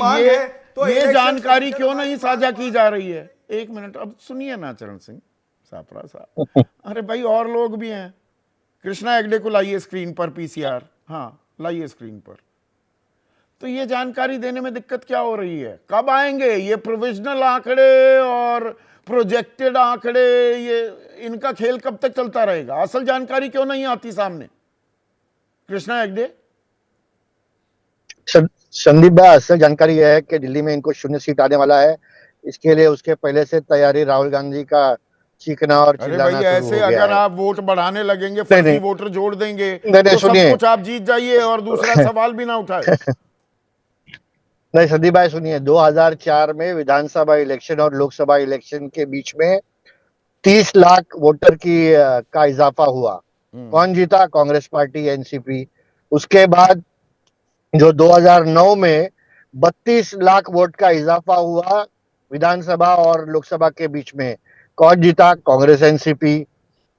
मांग ये है तो ये इलेक्शन जानकारी कमीशन क्यों हमारी नहीं मांग साझा पर- की जा रही है? एक मिनट, अब सुनिए ना चरण सिंह सापरा साहब। अरे भाई, और लोग भी हैं। कृष्णा हेगड़े को लाइए स्क्रीन पर, पीसीआर, हाँ लाइए स्क्रीन पर। तो ये जानकारी देने में दिक्कत क्या हो रही है? कब आएंगे ये प्रोविजनल आंकड़े और प्रोजेक्टेड आंकड़े? ये इनका खेल कब तक चलता रहेगा? असल जानकारी क्यों नहीं आती सामने? कृष्णा हेगड़े। संदीप भाई, असल जानकारी यह है कि दिल्ली में इनको 0 सीट आने वाला है। इसके लिए उसके पहले से तैयारी राहुल गांधी का चीखना और अरे भाई, चिल्लाना शुरू ऐसे हो गया अगर है। आप वोट बढ़ाने लगेंगे, नहीं फर्जी नहीं वोटर जोड़ देंगे, नहीं नहीं, तो सब सुनिए। कुछ आप जीत जाइए और दूसरा सवाल भी ना उठाए। नहीं संदीप भाई सुनिए, 2004 में विधानसभा इलेक्शन और लोकसभा इलेक्शन के बीच में 30 लाख वोटर का इजाफा हुआ। कौन जीता? Congress party, NCP. उसके बाद जो 2009 में 32 लाख वोट का इजाफा हुआ विधानसभा और लोकसभा के बीच में, कौन जीता? कांग्रेस, एनसीपी।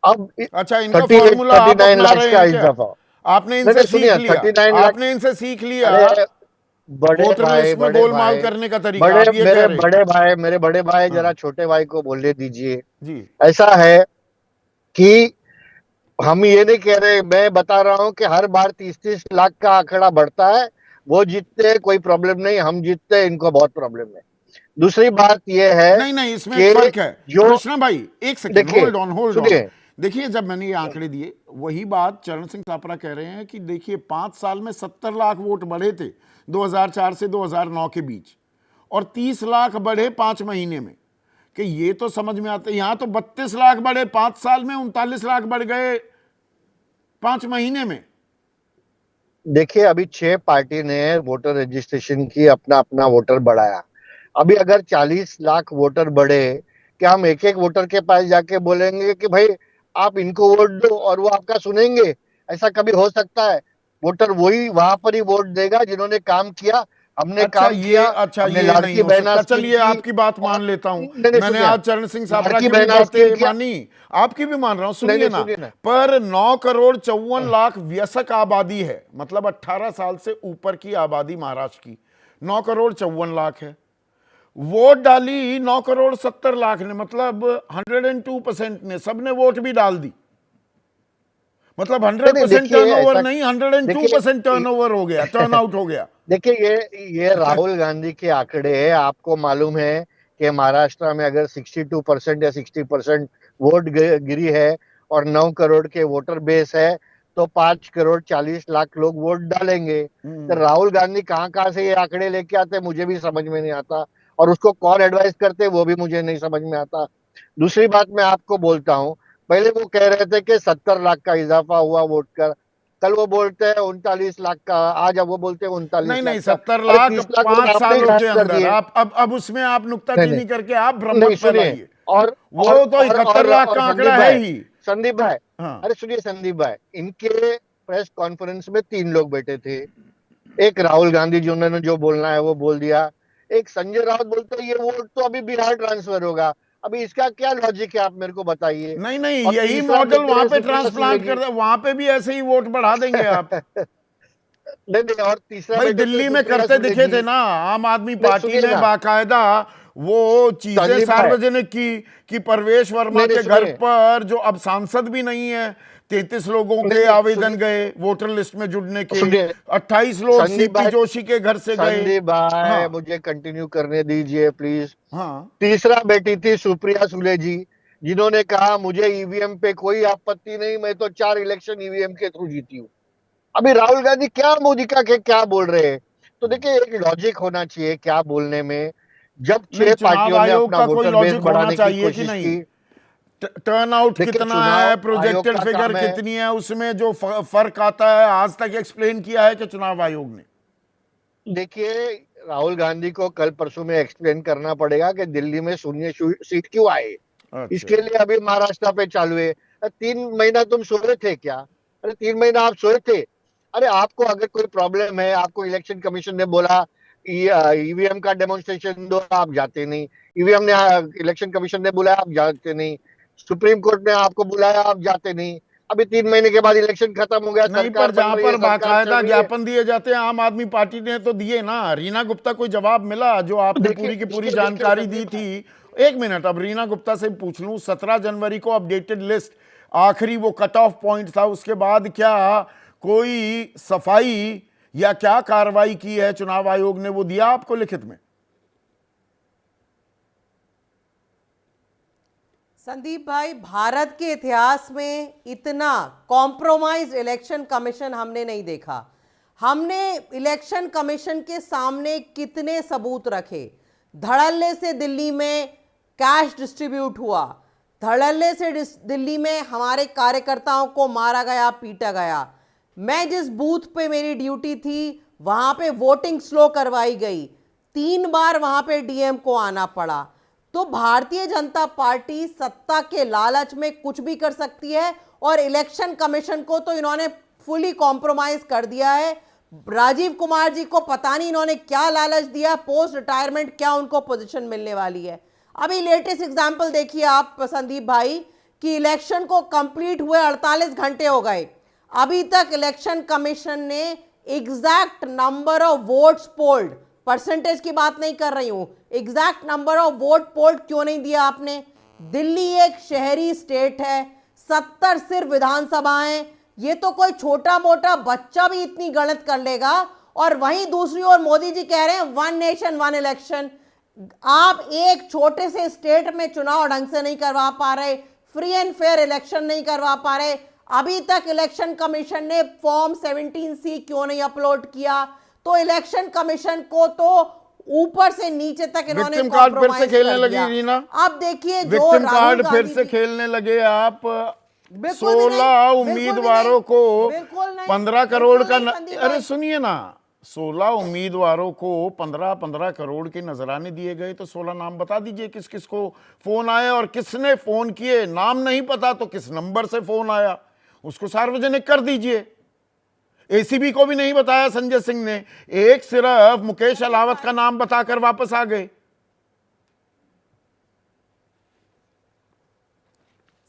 अब अच्छा, इनका 38 फॉर्मूला आप 39 अपना लाख रहे का हैं क्या? इजाफा। आपने नहीं इनसे नहीं सीख सुनिए, लिया? 39 लाख। आपने इनसे सीख लिया अरे बड़े वोटर भाई, लिस्ट में गोलमाल करने का तरीका? बड़े आप ये कह मेरे रहे हैं? बड़े भाई, मेरे बड़े भाई, जरा हाँ छोटे भाई को बोलने दीजिए। जी। ऐसा है कि हम ये नहीं कह रहे, मैं बता रहा हूं कि हर बार 30-30 लाख का आंकड़ा बढ़ता है। वो जीतते हैं, कोई प्रॉब्लम नहीं, हम जीतते हैं, इनको बहुत प्रॉब्लम है। दूसरी बात यह है नहीं नहीं, इसमें एक कि फर्क है। जो, कृष्णा भाई, एक सेकेंड, देखिए होल्ड ऑन होल्ड ऑन। सुनिए, देखिए, जब मैंने ये आंकड़े दिए, वही बात चरण सिंह सापरा कह रहे हैं कि देखिए 5 साल में 70 लाख वोट बढ़े थे 2004 से 2009 के बीच, और 30 लाख बढ़े 5 महीने में। कि ये तो समझ में आता है। यहां तो 32 लाख बढ़े 5 साल में, 39 लाख बढ़ गए 5 महीने में। देखिए अभी 6 पार्टी ने वोटर रजिस्ट्रेशन की, अपना अपना वोटर बढ़ाया। अभी अगर 40 लाख वोटर बढ़े, क्या हम एक एक वोटर के पास जाके बोलेंगे कि भाई आप इनको वोट दो और वो आपका सुनेंगे? ऐसा कभी हो सकता है? वोटर वही वहां पर ही वोट देगा जिन्होंने काम किया। हमने अच्छा काम किया, अच्छा, हमने ये नहीं लाड़की हो बहना सकता। स्कीम चलिए, की। आपकी बात और मान लेता हूं। नहीं नहीं मैंने सुनिए, आज चरण सिंह सापरा लाड़की की भी बहना स्कीम बातें किया। मानी, आपकी भी मान रहा हूं, नहीं सुनिए नहीं ना। सुनिए ना। पर 9 करोड़ 54 लाख व्यस्क आबादी है, मतलब 18 साल से ऊपर की आबादी महाराष्ट्र की 9 करोड़ 54 लाख है। वोट डाली 9 करोड़ 70 लाख ने, मतलब 102% ने, सबने वोट भी डाल दी। मतलब नहीं नहीं 100% देखिए टर्नओवर ऐसा, नहीं, 102% देखिए टर्नओवर हो गया, टर्नआउट हो गया। देखिए ये राहुल गांधी के आंकड़े हैं। आपको मालूम है कि महाराष्ट्र में अगर 62% या 60% वोट गिरी है और 9 करोड़ के वोटर बेस है, तो 5 करोड़ 40 लाख लोग वोट डालेंगे। तो राहुल गांधी कहाँ कहाँ से ये आंकड़े लेके आते मुझे भी समझ में नहीं आता, और उसको कौन एडवाइस करते वो भी मुझे नहीं समझ में आता। दूसरी बात मैं आपको बोलता हूँ, पहले वो कह रहे थे कि 70 लाख का इजाफा हुआ वोट कर, कल वो बोलते हैं 39 लाख का, आज अब वो बोलते हैं 39 नहीं लाख नहीं, का। 70 अरे लाख 30 लाख वोट 5 आपने सालों के गायब कर अंदर। दिए। आप अब उसमें आप नहीं नहीं नुक्ताचीनी करके आप नहीं भ्रमत सुनिए, फैलाइए। और और वो तो और 71 लाख और का संदीप आंकड़ा है भाई, ही। संदीप भाई, हाँ अरे सुनिए संदीप भाई, इनके प्रेस कॉन्फ्रेंस में 3 लोग बैठे थे। एक राहुल गांधी जी, उन्होंने जो बोलना है वो बोल दिया। एक संजय राउत बोलते हैं ये वोट तो अभी बिहार ट्रांसफर होगा। अभी इसका क्या लॉजिक है, आप मेरे को बताइए। नहीं नहीं, और यही तीसरा मॉडल बैठे वहां हैं पे सुप्रिया सुले ट्रांसप्लांट जी। कर दे, वहां पे भी ऐसे ही वोट बढ़ा देंगे आप। नहीं नहीं, और तीसरा भाई, बैठे थे दिल्ली में सुप्रिया करते सुले दिखे जी। थे ना आम आदमी नहीं पार्टी सुनिए ने, ना बाकायदा वो चीजें संदीप भाई, सार्वजनिक की कि परवेश वर्मा नहीं नहीं के घर सुनिए, पर, जो अब सांसद भी नहीं है, 33 लोगों नहीं के नहीं आवेदन सुनिए, गए वोटर लिस्ट में जुड़ने के। सुनिए 28 लोग संदीप सीपी भाई, जोशी के घर से गए। संदीप भाई हाँ मुझे कंटिन्यू करने दीजिए प्लीज। हाँ। तीसरा बैठी थी सुप्रिया सुले जी, जिन्होंने कहा मुझे ईवीएम पे कोई आपत्ति नहीं, मैं तो 4 इलेक्शन ईवीएम के थ्रू जीती हूँ। अभी राहुल गांधी क्या मोदिका के क्या बोल रहे हैं? तो देखिए एक लॉजिक होना चाहिए क्या बोलने में। जब नहीं, 6 चुनाव पार्टियों ने आयोग अपना का कोई वोटर बेस लॉजिक होना बढ़ाने की चाहिए कि कोशिश नहीं? की। टर्नआउट देखिए कितना चुनाव है, आयोग प्रोजेक्टेड का फिगर काम है। कितनी है, उसमें जो फर्क आता है, आज तक एक्सप्लेन किया है कि चुनाव आयोग ने? देखिए राहुल गांधी को कल परसों में एक्सप्लेन करना पड़ेगा कि दिल्ली में 0 सीट क्यों आए। अच्छा। इसके लिए अभी महाराष्ट्र पे चालू है। 3 महीना तुम सोए थे क्या? अरे 3 महीना आप सोए थे? अरे आपको अगर कोई प्रॉब्लम है, आपको इलेक्शन कमीशन ने बोला ईवीएम का डेमोन्स्ट्रेशन दो, आप जाते नहीं। ईवीएम ने, इलेक्शन कमीशन ने बुलाया, आप जाते नहीं। सुप्रीम कोर्ट ने आपको बुलाया, आप जाते नहीं। अभी 3 महीने के बाद इलेक्शन खत्म हो गया, नहीं, सरकार पर बन जहां रही पर है, सरकार चल बाकायदा रही है। ज्ञापन दिए जाते हैं आम आदमी पार्टी ने तो दिए ना। रीना गुप्ता कोई जवाब मिला जो आपने देखिए पूरी की पूरी देखिए देखिए जानकारी दी संदीप भाई, थी? एक मिनट, अब रीना गुप्ता से पूछ लूं, 17 जनवरी को अपडेटेड लिस्ट, आखिरी वो कट ऑफ पॉइंट था, उसके बाद क्या कोई सफाई या क्या कार्रवाई की है चुनाव आयोग ने, वो दिया आपको लिखित में? संदीप भाई, भारत के इतिहास में इतना कॉम्प्रोमाइज इलेक्शन कमीशन हमने नहीं देखा। हमने इलेक्शन कमीशन के सामने कितने सबूत रखे। धड़ल्ले से दिल्ली में कैश डिस्ट्रीब्यूट हुआ, धड़ल्ले से दिल्ली में हमारे कार्यकर्ताओं को मारा गया, पीटा गया। मैं जिस बूथ पे मेरी ड्यूटी थी वहां पे वोटिंग स्लो करवाई गई, 3 बार वहां पे डीएम को आना पड़ा। तो भारतीय जनता पार्टी सत्ता के लालच में कुछ भी कर सकती है, और इलेक्शन कमीशन को तो इन्होंने फुली कॉम्प्रोमाइज कर दिया है। राजीव कुमार जी को पता नहीं इन्होंने क्या लालच दिया, पोस्ट रिटायरमेंट क्या उनको पोजीशन मिलने वाली है। अभी लेटेस्ट एग्जांपल देखिए आप संदीप भाई, कि इलेक्शन को कंप्लीट हुए 48 घंटे हो गए, अभी तक इलेक्शन कमीशन ने exact number of votes polled, percentage की बात नहीं कर रही हूं, exact number of vote polled क्यों नहीं दिया आपने? दिल्ली एक शहरी स्टेट है, 70 सिर्फ विधानसभाएं, ये तो कोई छोटा मोटा बच्चा भी इतनी गणित कर लेगा। और वहीं दूसरी ओर मोदी जी कह रहे हैं 1 नेशन 1 इलेक्शन। आप एक छोटे से स्टेट में चुनाव ढंग से नहीं करवा पा रहे, फ्री एंड फेयर इलेक्शन नहीं करवा पा रहे। अभी तक इलेक्शन कमीशन ने फॉर्म 17C क्यों नहीं अपलोड किया? तो इलेक्शन कमीशन को तो ऊपर से नीचे तक इन्होंने विक्टिम कार्ड फिर से कॉम्प्रोमाइज खेलने कर लगी दिया। रीना, अब देखिए जो विक्टिम राहुल कार्ड फिर गांधी से जी- खेलने लगे आप। बिल्कुल भी नहीं, 16 बिल्कुल भी उम्मीदवारों नहीं, को बिल्कुल नहीं, 15 करोड़ बिल्कुल का नहीं संदीप अरे भाई। सुनिए ना, 16 उम्मीदवारों को 15-15 करोड़ के नजराने दिए गए, तो 16 नाम बता दीजिए किस किस को फोन आए और किसने फोन किए। नाम नहीं पता तो किस नंबर से फोन आया उसको सार्वजनिक कर दीजिए। एसीबी को भी नहीं बताया संजय सिंह ने, एक सिर्फ मुकेश अलावत का नाम बताकर वापस आ गए।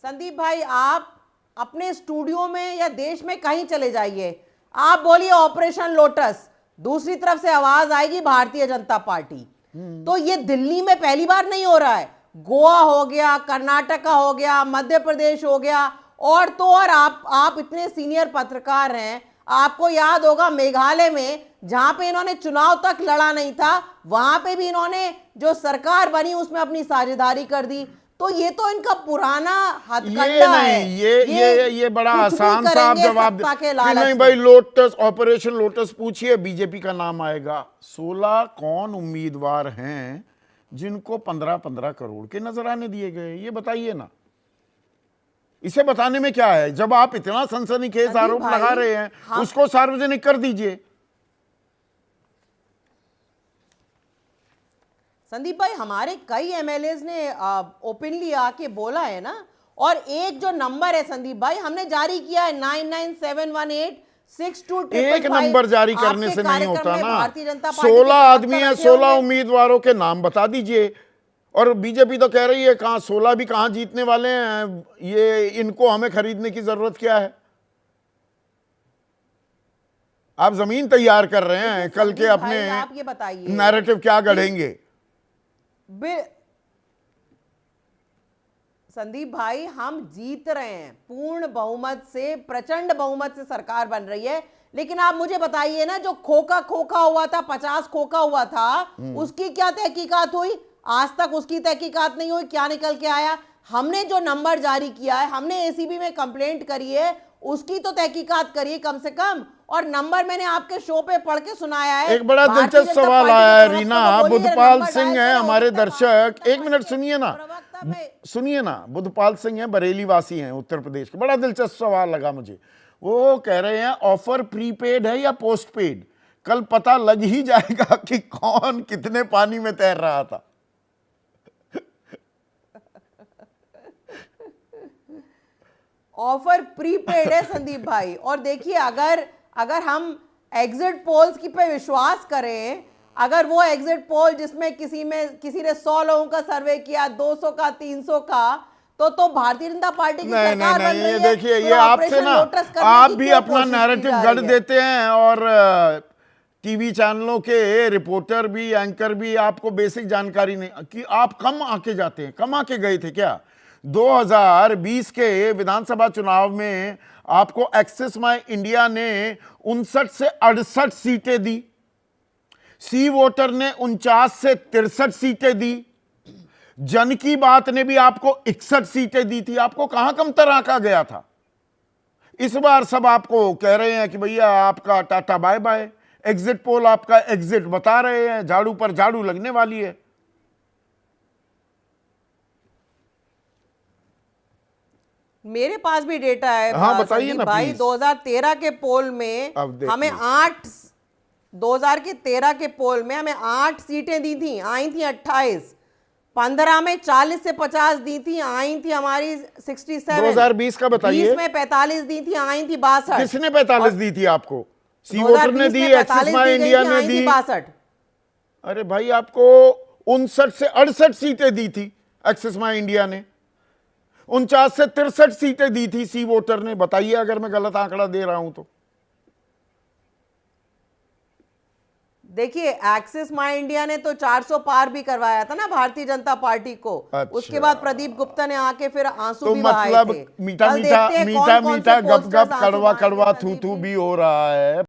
संदीप भाई, आप अपने स्टूडियो में या देश में कहीं चले जाइए, आप बोलिए ऑपरेशन लोटस, दूसरी तरफ से आवाज आएगी भारतीय जनता पार्टी। तो ये दिल्ली में पहली बार नहीं हो रहा है, गोवा हो गया, कर्नाटका हो गया, मध्य प्रदेश हो गया, और तो और आप इतने सीनियर पत्रकार हैं, आपको याद होगा मेघालय में जहां पे इन्होंने चुनाव तक लड़ा नहीं था, वहां पे भी इन्होंने जो सरकार बनी उसमें अपनी साझेदारी कर दी। तो ये तो इनका पुराना हथकंडा है। ये बड़ा कुछ भी आसान सा आप करेंगे जवाब सत्ता के कि लालच नहीं में। भाई, लोटस, ऑपरेशन लोटस पूछिए, बीजेपी का नाम आएगा। 16 कौन उम्मीदवार हैं जिनको 15-15 करोड़ के नजराने दिए गए, ये बताइए ना। इसे बताने में क्या है? जब आप इतना सनसनीखेज संदीप आरोप भाई, लगा रहे हैं, हम- उसको सार्वजनिक कर दीजिए। संदीप भाई, हमारे कई एमएलएज ने ओपनली आके बोला है ना, और एक जो नंबर है संदीप भाई हमने जारी किया है 9971862555। एक नंबर जारी करने से नहीं होता ना। भारतीय जनता पार्टी 16 के आदमी है, रखे 16 होंगे। उम्मीदवारों के नाम बता दीजिए। और बीजेपी तो कह रही है कहां 16 भी कहां जीतने वाले हैं, ये इनको हमें खरीदने की जरूरत क्या है? आप जमीन तैयार कर रहे हैं, कल के संदीप भाई, अपने आप ये बताइए नैरेटिव क्या गढ़ेंगे? संदीप भाई, हम जीत रहे हैं पूर्ण बहुमत से, प्रचंड बहुमत से सरकार बन रही है, लेकिन आप मुझे बताइए ना, जो खोखा हुआ था, 50 खोखा हुआ था, उसकी क्या तहकीकात हुई? आज तक उसकी तहकीकात नहीं हुई। क्या निकल के आया? हमने जो नंबर जारी किया है, हमने एसीबी में कंप्लेंट करी है, उसकी तो तहकीकात करिए कम से कम। और नंबर मैंने आपके शो पे पढ़ के सुनाया है। एक बड़ा भारतीय दिलचस्प जनता सवाल पार्टी आया है के रीना, प्रवक्ता को बोलिए, बुधपाल नंबर सिंह डायल है करो, हमारे उत्तर दर्शक, भारतीय एक मिनट सुनिए ना, प्रवक्ता पे- सुनिए ना। बुधपाल सिंह है, बरेली वासी हैं, उत्तर प्रदेश के। बड़ा दिलचस्प सवाल लगा मुझे। वो कह रहे हैं ऑफर प्रीपेड है या पोस्ट पेड, कल पता लग ही जाएगा कि कौन कितने पानी में तैर रहा था। ऑफर प्रीपेड है संदीप भाई। और देखिए, अगर हम एग्जिट पोल्स की पे विश्वास करें, अगर वो एग्जिट पोल जिसमें किसी ने 100 लोगों का सर्वे किया, 200 का, 300 का, तो भारतीय जनता पार्टी की नहीं सरकार नहीं बन नहीं, रही ये है, देखिए, फिर ये आपसे ऑपरेशन ना लोटस करने आप की भी क्यों अपना कोशिश की नैरेटिव जा गढ़ रही है? देते हैं, और टीवी चैनलों के रिपोर्टर भी, एंकर भी आपको बेसिक जानकारी नहीं कि आप कम आके जाते हैं, कम आके गए थे क्या 2020 के विधानसभा चुनाव में? आपको एक्सिस माई इंडिया ने 59 से 68 सीटें दी, सी वोटर ने 49 से 63 सीटें दी, जन की बात ने भी आपको 61 सीटें दी थी। आपको कहां कमतर आंका गया था? इस बार सब आपको कह रहे हैं कि भैया आपका tata bye bye, exit poll आपका एग्जिट बता रहे हैं, झाड़ू पर झाड़ू लगने वाली है। मेरे पास भी डेटा है। हाँ, बताइए संदीप ना, भाई, प्लीज। 2013 के पोल में अब देख हमें लो। 2013 के पोल में हमें 8 सीटें दी थी, आई थी 28। 15 में 40 से 50 दी थी, आई थी हमारी 67। 2020 का बताइए। 20 में 45 दी थी, आई थी 62। किसने 45 दी थी आपको? सी वोटर ने 2020 दी, में एक्सिस 45 माई दी गई इंडिया थी, ने आई थी दी। 62। अरे भाई, आपको 59 से 68 सीटें दी थी एक्सिस माई इंडिया ने, 49 से 63 सीटें दी थी सी वोटर ने। बताइए अगर मैं गलत आंकड़ा दे रहा हूं तो। देखिए, एक्सिस माई इंडिया ने तो 400 पार भी करवाया था ना भारतीय जनता पार्टी को। अच्छा। उसके बाद प्रदीप गुप्ता ने आके फिर आंसू तो भी बहाए मतलब थे। मीठा कल मीठा देखते हैं मीठा कौन-कौन से मीठा गप पोस्टर्स गप आंसू कड़वा बहाएंगे कड़वा थू संदीप थू जी। भी हो रहा है।